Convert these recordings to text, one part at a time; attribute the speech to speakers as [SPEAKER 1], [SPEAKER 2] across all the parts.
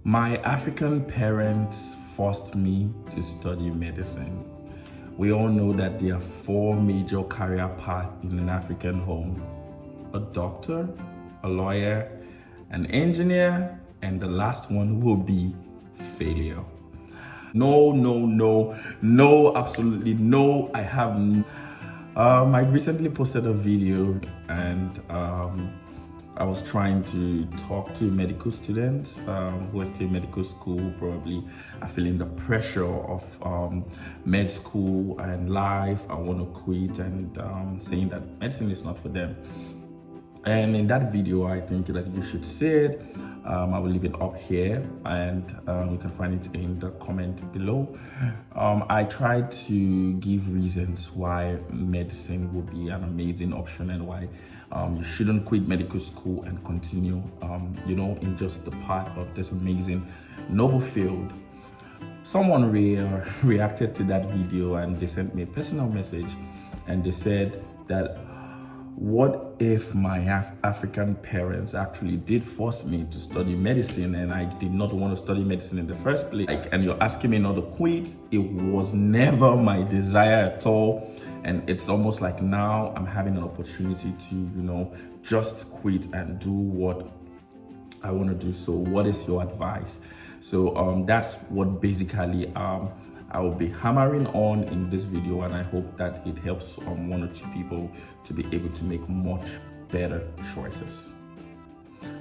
[SPEAKER 1] My African parents forced me to study medicine. We all know that there are four major career paths in an African home: a doctor, a lawyer, an engineer, and the last one will be failure. No, absolutely no. I recently posted a video and I was trying to talk to medical students who are still in medical school, probably are feeling the pressure of med school and life. I want to quit and saying that medicine is not for them. And in that video, I think that you should see it. I will leave it up here and you can find it in the comment below. I tried to give reasons why medicine would be an amazing option and why you shouldn't quit medical school and continue, in just the part of this amazing noble field. Someone reacted to that video and they sent me a personal message and they said that, what if my African parents actually did force me to study medicine and I did not want to study medicine in the first place? And you're asking me not to quit. It was never my desire at all. And it's almost like now I'm having an opportunity to, just quit and do what I want to do. So what is your advice? So that's what basically I will be hammering on in this video, and I hope that it helps one or two people to be able to make much better choices.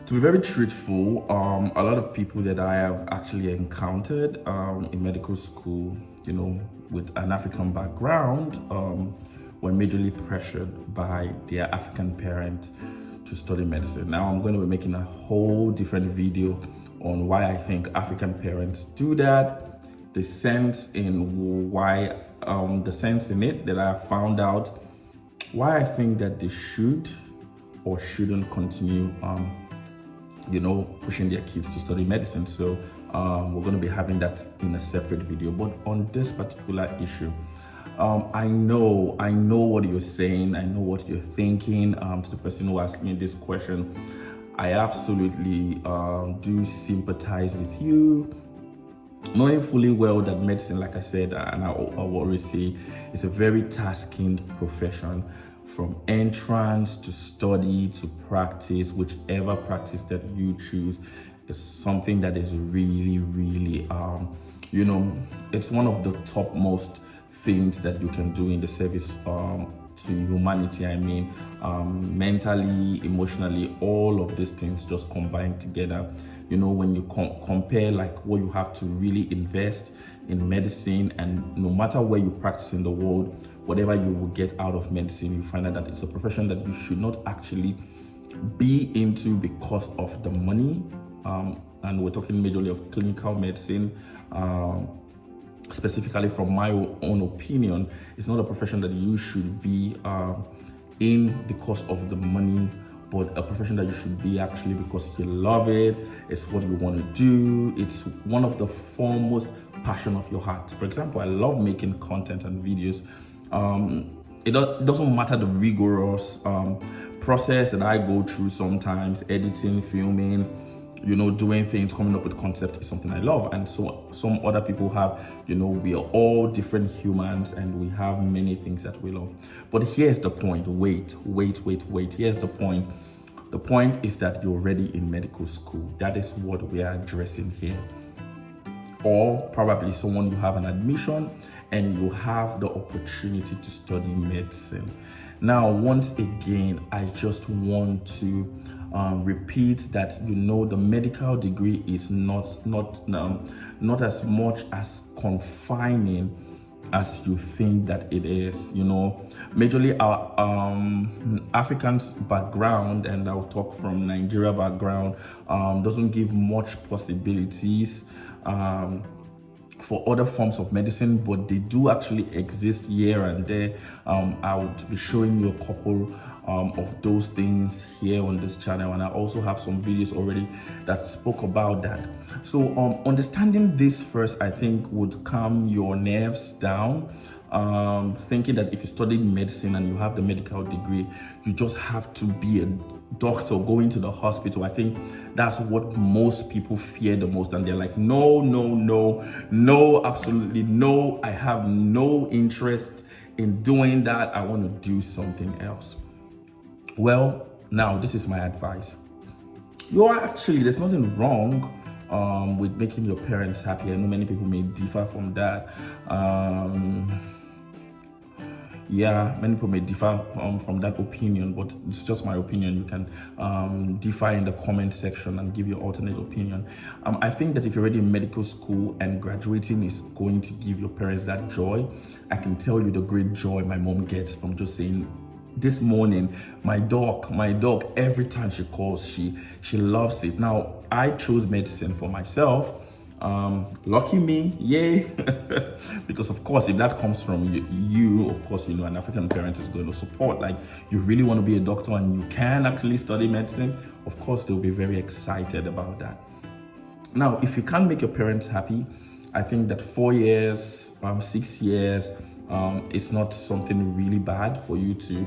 [SPEAKER 1] To be very truthful, a lot of people that I have actually encountered in medical school, with an African background, were majorly pressured by their African parents to study medicine. Now I'm going to be making a whole different video on why I think African parents do that, the sense in it that I have found out, why I think that they should or shouldn't continue pushing their kids to study medicine. So we're going to be having that in a separate video. But on this particular issue, I know what you're saying. I know what you're thinking. To the person who asked me this question, I absolutely do sympathize with you, knowing fully well that medicine, like I said, and I always say, is a very tasking profession. From entrance to study to practice, whichever practice that you choose, is something that is really, really, it's one of the topmost things that you can do in the service to humanity. I mean, mentally, emotionally, all of these things just combined together. When you compare like what you have to really invest in medicine, and no matter where you practice in the world, whatever you will get out of medicine, you find out that it's a profession that you should not actually be into because of the money. And we're talking majorly of clinical medicine. Specifically from my own opinion, it's not a profession that you should be in because of the money, but a profession that you should be actually because you love it. It's what you want to do. It's one of the foremost passion of your heart. For example, I love making content and videos. It doesn't matter the rigorous process that I go through sometimes, editing, filming, doing things, coming up with concept is something I love. And so some other people have, we are all different humans and we have many things that we love. But here's the point. Wait. Here's the point. The point is that you're already in medical school. That is what we are addressing here. Or probably someone, you have an admission and you have the opportunity to study medicine. Now, once again, I just want to repeat that the medical degree is not as much as confining as you think that it is. Majorly our Africans background, and I'll talk from Nigeria background, doesn't give much possibilities for other forms of medicine, but they do actually exist here and there. I would be showing you a couple of those things here on this channel, and I also have some videos already that spoke about that. So understanding this first, I think, would calm your nerves down. Thinking that if you study medicine and you have the medical degree, you just have to be doctor, going to the hospital. I think that's what most people fear the most, and they're like, no, no, no, no, absolutely no, I have no interest in doing that. I want to do something else. Well, now this is my advice. There's nothing wrong with making your parents happy. I know many people may differ from that. Many people may differ from that opinion, but it's just my opinion. You can differ in the comment section and give your alternate opinion. I think that if you're already in medical school and graduating is going to give your parents that joy, I can tell you the great joy my mom gets from just saying, this morning, my dog, every time she calls, she loves it. Now, I chose medicine for myself. Lucky me, yay. Because of course, if that comes from you, of course, an African parent is going to support. Like, you really want to be a doctor and you can actually study medicine, of course, they'll be very excited about that. Now, if you can't make your parents happy, I think that 4 years, 6 years, it's not something really bad for you to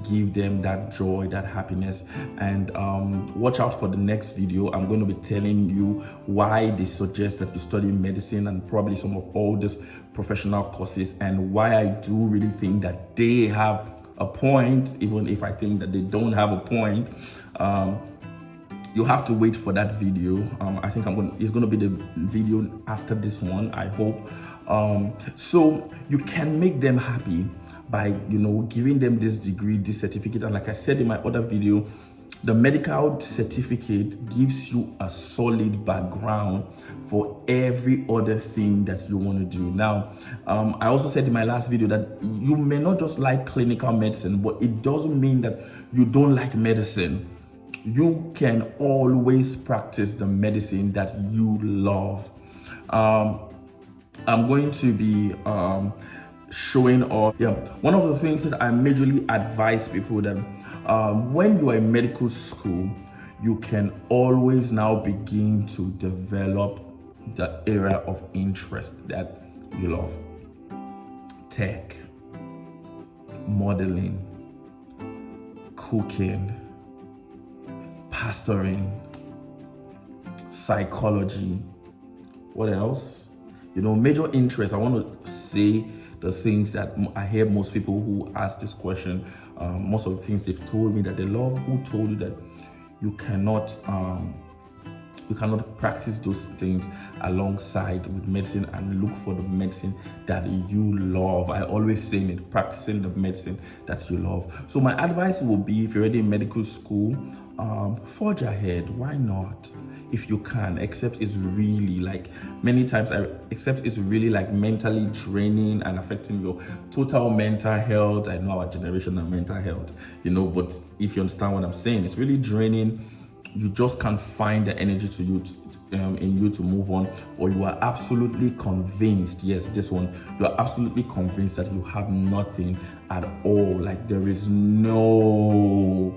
[SPEAKER 1] give them that joy, that happiness. And watch out for the next video. I'm going to be telling you why they suggest that you study medicine and probably some of all these professional courses, and why I do really think that they have a point, even if I think that they don't have a point. You have to wait for that video. I think it's going to be the video after this one, I hope. So you can make them happy by, giving them this degree, this certificate. And like I said in my other video, the medical certificate gives you a solid background for every other thing that you want to do. Now, I also said in my last video that you may not just like clinical medicine, but it doesn't mean that you don't like medicine. You can always practice the medicine that you love. I'm going to be showing off. One of the things that I majorly advise people that when you are in medical school, you can always now begin to develop the area of interest that you love. Tech, modeling, cooking, pastoring, psychology. What else? Major interest. I want to say the things that I hear most people who ask this question, most of the things they've told me that they love. Who told you that you cannot practice those things alongside with medicine and look for the medicine that you love? I always say it, practicing the medicine that you love. So my advice will be, if you're already in medical school, forge ahead. Why not? If you can, except it's really really mentally draining and affecting your total mental health. I know our generation and mental health, but if you understand what I'm saying, it's really draining. You just can't find the energy in you to move on, or you are absolutely convinced, yes, this one, you are absolutely convinced that you have nothing at all. Like, there is no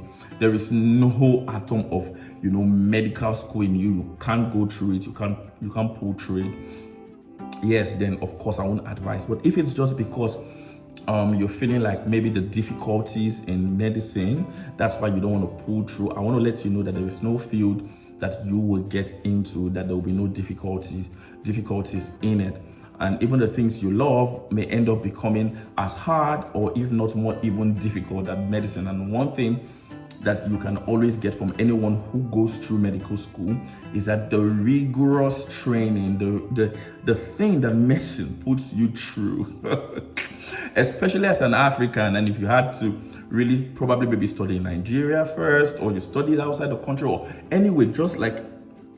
[SPEAKER 1] atom of medical school in you. You can't go through it. You can't pull through it. Yes, then of course I won't advise. But if it's just because you're feeling like maybe the difficulties in medicine, that's why you don't want to pull through, I want to let you know that there is no field that you will get into that there will be no difficulties in it. And even the things you love may end up becoming as hard, or if not more, even difficult than medicine. And one thing that you can always get from anyone who goes through medical school is that the rigorous training, the thing that medicine puts you through, especially as an African, and if you had to really probably maybe study in Nigeria first, or you studied outside the country, or anyway, just like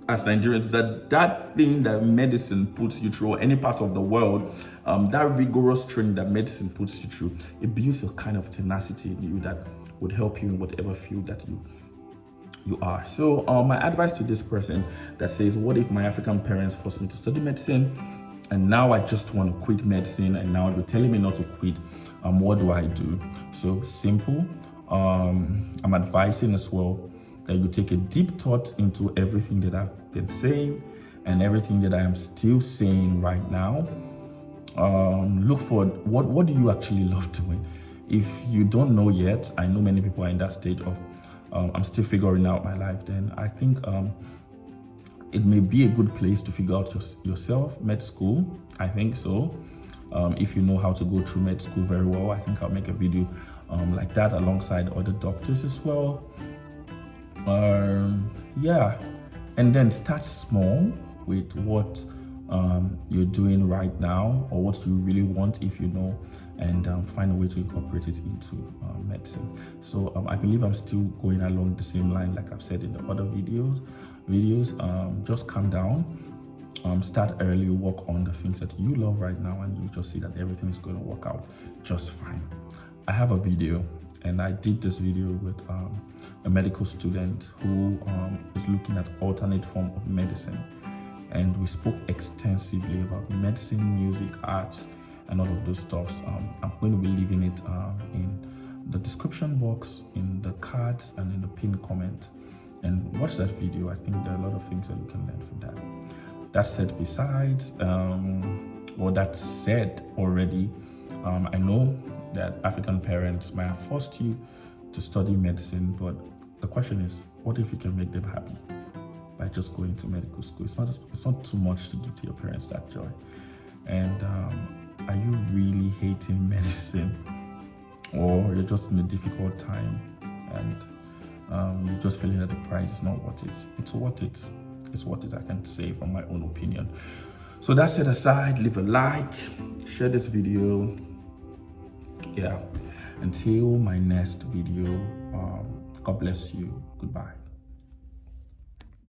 [SPEAKER 1] as Nigerians, that thing that medicine puts you through, or any part of the world, that rigorous training that medicine puts you through, it builds a kind of tenacity in you that would help you in whatever field that you are. So my advice to this person that says, what if my African parents forced me to study medicine and now I just want to quit medicine, and now you're telling me not to quit, what do I do? So simple. I'm advising as well that you take a deep thought into everything that I've been saying and everything that I am still saying right now. Look for what do you actually love doing. If you don't know yet, I know many people are in that stage of I'm still figuring out my life, then I think it may be a good place to figure out yourself. Med school, I think so. If you know how to go through med school very well, I think I'll make a video like that alongside other doctors as well. Yeah, and then start small with what you're doing right now, or what you really want, if you know, and find a way to incorporate it into medicine. So I believe I'm still going along the same line like I've said in the other videos. Just calm down, start early, work on the things that you love right now, and you just see that everything is going to work out just fine. I have a video, and I did this video with a medical student who is looking at alternate form of medicine, and we spoke extensively about medicine, music, arts, and all of those stuffs. I'm going to be leaving it in the description box, in the cards, and in the pinned comment. And watch that video. I think there are a lot of things that you can learn from that. That said, besides, or that said already, I know that African parents might have forced you to study medicine, but the question is, what if you can make them happy by just going to medical school? It's not too much to give to your parents that joy. And are you really hating medicine, or you're just in a difficult time and you're just feeling that the price is not worth it? It's worth it. It's worth it, I can say, from my own opinion. So that set aside, leave a like, share this video. Yeah, until my next video, God bless you. Goodbye.